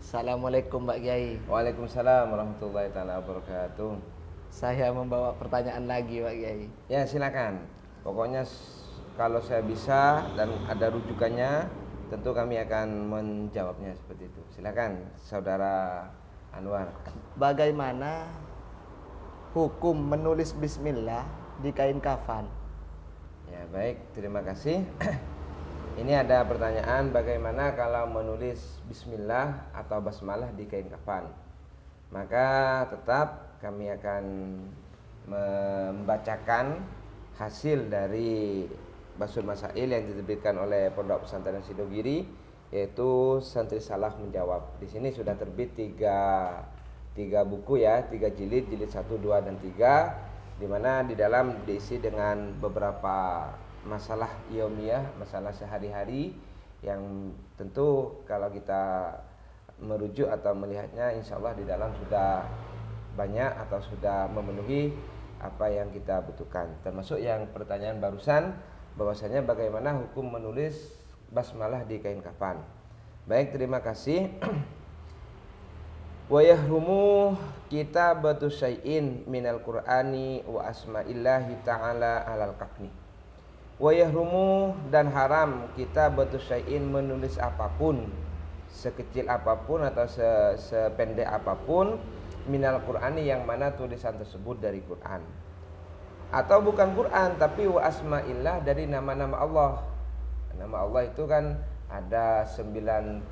Assalamualaikum Mbak Kiai. Waalaikumsalam warahmatullahi taala wabarakatuh. Saya membawa pertanyaan lagi Pak Kiai. Ya silakan. Pokoknya kalau saya bisa dan ada rujukannya, tentu kami akan menjawabnya seperti itu. Silakan, Saudara Anwar. Bagaimana hukum menulis bismillah di kain kafan? Ya baik, terima kasih. Ini ada pertanyaan bagaimana kalau menulis bismillah atau basmalah di kain kafan. Maka tetap kami akan membacakan hasil dari Basul Masail yang diterbitkan oleh Pondok Pesantren Sidogiri, yaitu Santri Salah Menjawab. Di sini sudah terbit tiga buku ya, 3 jilid 1, 2, dan 3, di mana di dalam diisi dengan beberapa masalah yaumiyah, masalah sehari-hari yang tentu kalau kita merujuk atau melihatnya, insya Allah di dalam sudah banyak atau sudah memenuhi apa yang kita butuhkan. Termasuk yang pertanyaan barusan, bahwasanya bagaimana hukum menulis basmalah di kain kafan. Baik, terima kasih. Wa yahrumu kitabatu syai'in minal qur'ani wa asma'illahi ta'ala alal kafni. Wa yahrumu, dan haram kitabatu syai'in, menulis apapun, sekecil apapun atau sependek apapun, minal qur'ani, yang mana tulisan tersebut dari Quran atau bukan Quran tapi wa asma'illah, dari nama-nama Allah. Nama Allah itu kan ada 99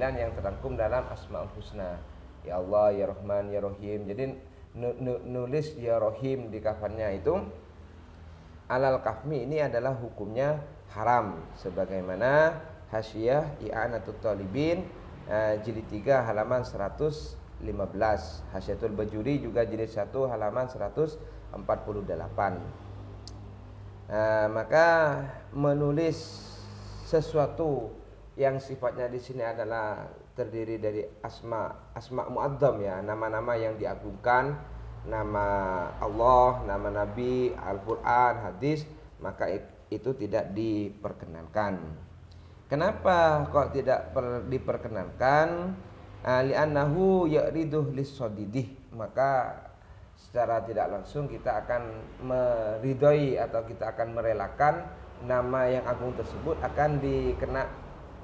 yang terangkum dalam Asmaul Husna. Ya Allah, Ya Rahman, Ya Rahim. Jadi nulis Ya Rahim di kafannya itu alal kafmi, ini adalah hukumnya haram, sebagaimana Hasyiyah I'anatut Talibin jilid 3 halaman 115, Hasyiatul Bajuri juga jilid 1 halaman 148. Maka menulis sesuatu yang sifatnya di sini adalah terdiri dari asma mu'adzam ya, nama-nama yang diagungkan, nama Allah, nama Nabi, Al-Quran, hadis, maka itu tidak diperkenankan. Kenapa kok tidak diperkenankan? Li'annahu ya'riduh lis-sadidih, maka secara tidak langsung kita akan meridhoi atau kita akan merelakan nama yang agung tersebut akan dikena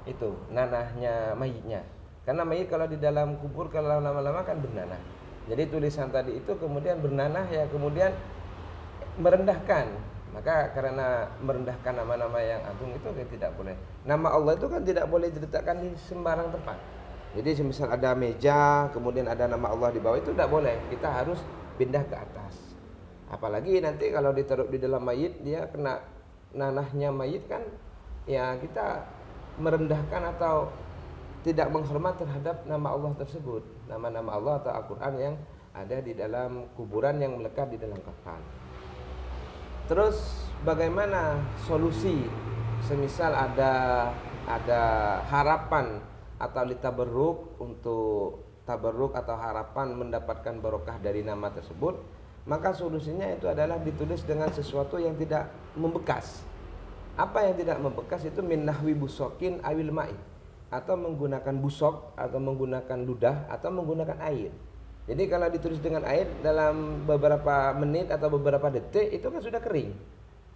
itu nanahnya mayitnya. Karena mayit kalau di dalam kubur kalau lama-lama kan bernanah. Jadi tulisan tadi itu kemudian bernanah ya, kemudian merendahkan. Maka karena merendahkan nama-nama yang agung itu tidak boleh. Nama Allah itu kan tidak boleh diletakkan di sembarang tempat. Jadi misal ada meja, kemudian ada nama Allah di bawah, itu tidak boleh. Kita harus pindah ke atas. Apalagi nanti kalau ditaruh di dalam mayit, dia kena nanahnya mayit kan, ya kita merendahkan atau tidak menghormat terhadap nama Allah tersebut, nama-nama Allah atau Al-Quran yang ada di dalam kuburan yang melekat di dalam kafan. Terus bagaimana solusi semisal ada harapan atau litabarruk, untuk tabarruk atau harapan mendapatkan barokah dari nama tersebut, maka solusinya itu adalah ditulis dengan sesuatu yang tidak membekas. Apa yang tidak membekas itu min nahwi busokin awil ma'i, atau menggunakan busok atau menggunakan ludah atau menggunakan air. Jadi kalau ditulis dengan air dalam beberapa menit atau beberapa detik itu kan sudah kering.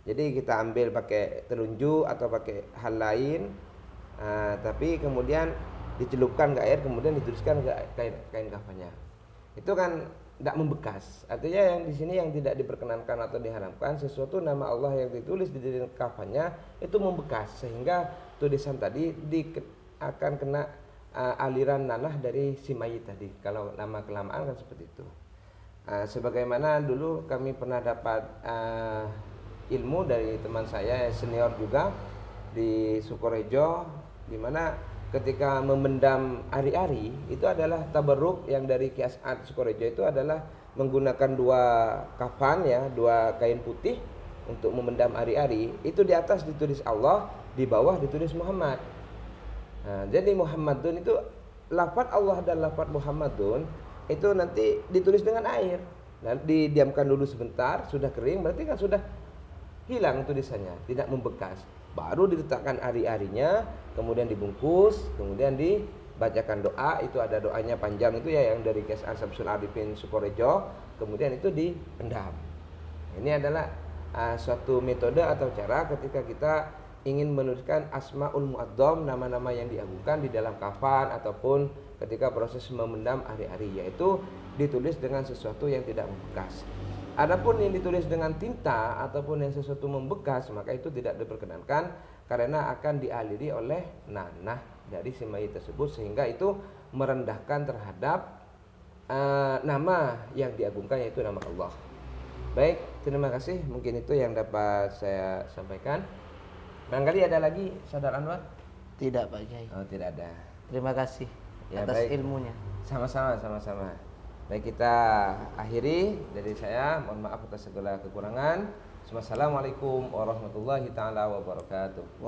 Jadi kita ambil pakai telunjuk atau pakai hal lain, tapi kemudian dicelupkan ke air, kemudian dituliskan ke kain kafannya. Itu kan tidak membekas. Artinya yang di sini yang tidak diperkenankan atau diharamkan, sesuatu nama Allah yang ditulis di dalam kafannya itu membekas, sehingga tulisan tadi akan kena aliran nanah dari si mayit tadi. Kalau lama kelamaan kan seperti itu. Sebagaimana dulu kami pernah dapat ilmu dari teman saya senior juga di Sukorejo, di mana ketika memendam ari-ari itu adalah tabarruk yang dari Ki As'ad Sukorejo, itu adalah menggunakan 2 kafan ya, 2 kain putih untuk memendam ari-ari. Itu di atas ditulis Allah, di bawah ditulis Muhammad. Jadi Muhammadun itu lafaz Allah dan lafaz Muhammadun itu nanti ditulis dengan air. Nah, didiamkan dulu sebentar, sudah kering berarti kan sudah hilang tulisannya, tidak membekas. Baru diletakkan ari-arinya, kemudian dibungkus, kemudian bacakan doa, itu ada doanya panjang itu ya yang dari Kiai Samsul Arifin Sukorejo, kemudian itu dipendam. Ini adalah suatu metode atau cara ketika kita ingin menuliskan asmaul mu'adzam, nama-nama yang diagungkan di dalam kafan ataupun ketika proses memendam hari-hari, yaitu ditulis dengan sesuatu yang tidak membekas. Adapun yang ditulis dengan tinta ataupun yang sesuatu membekas, maka itu tidak diperkenankan karena akan dialiri oleh nanah dari si mayit tersebut, sehingga itu merendahkan terhadap nama yang diagungkan, yaitu nama Allah. Baik, terima kasih. Mungkin itu yang dapat saya sampaikan. Barangkali ada lagi, Saudara Anwar? Tidak Pak Kiai. Oh, tidak ada. Terima kasih Ya, atas baik. ilmunya. Sama-sama. Baik, kita akhiri dari saya. Mohon maaf atas segala kekurangan. Wassalamualaikum warahmatullahi taala wabarakatuh.